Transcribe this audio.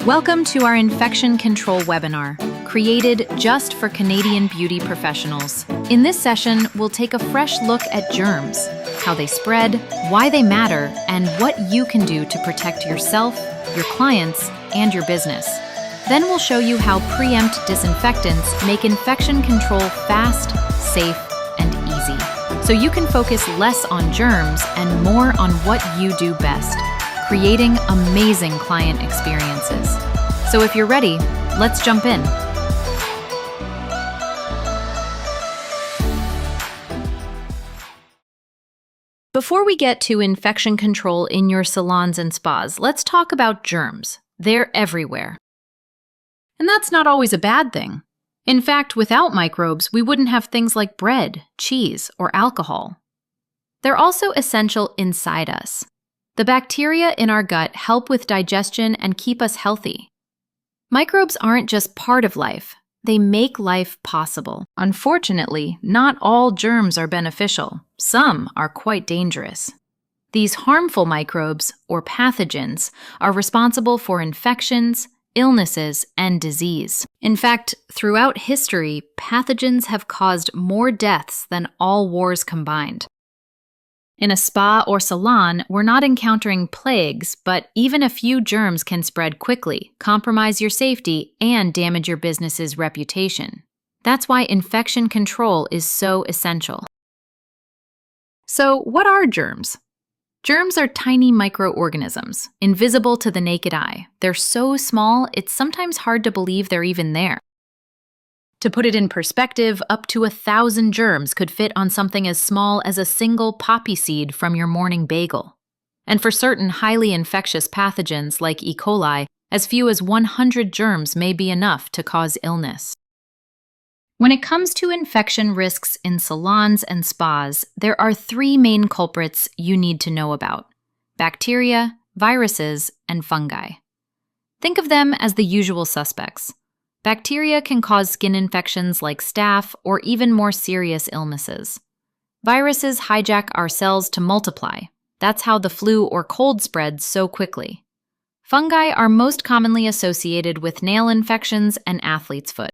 Welcome to our infection control webinar, created just for Canadian beauty professionals. In this session, we'll take a fresh look at germs, how they spread, why they matter, and what you can do to protect yourself, your clients, and your business. Then we'll show you how PREempt disinfectants make infection control fast, safe, and easy, so you can focus less on germs and more on what you do best, creating amazing client experiences. So if you're ready, let's jump in. Before we get to infection control in your salons and spas, let's talk about germs. They're everywhere. And that's not always a bad thing. In fact, without microbes, we wouldn't have things like bread, cheese, or alcohol. They're also essential inside us. The bacteria in our gut help with digestion and keep us healthy. Microbes aren't just part of life, they make life possible. Unfortunately, not all germs are beneficial. Some are quite dangerous. These harmful microbes, or pathogens, are responsible for infections, illnesses, and disease. In fact, throughout history, pathogens have caused more deaths than all wars combined. In a spa or salon, we're not encountering plagues, but even a few germs can spread quickly, compromise your safety, and damage your business's reputation. That's why infection control is so essential. So, what are germs? Germs are tiny microorganisms, invisible to the naked eye. They're so small, it's sometimes hard to believe they're even there. To put it in perspective, up to 1,000 germs could fit on something as small as a single poppy seed from your morning bagel. And for certain highly infectious pathogens like E. coli, as few as 100 germs may be enough to cause illness. When it comes to infection risks in salons and spas, there are 3 main culprits you need to know about: bacteria, viruses, and fungi. Think of them as the usual suspects. Bacteria can cause skin infections like staph or even more serious illnesses. Viruses hijack our cells to multiply. That's how the flu or cold spreads so quickly. Fungi are most commonly associated with nail infections and athlete's foot.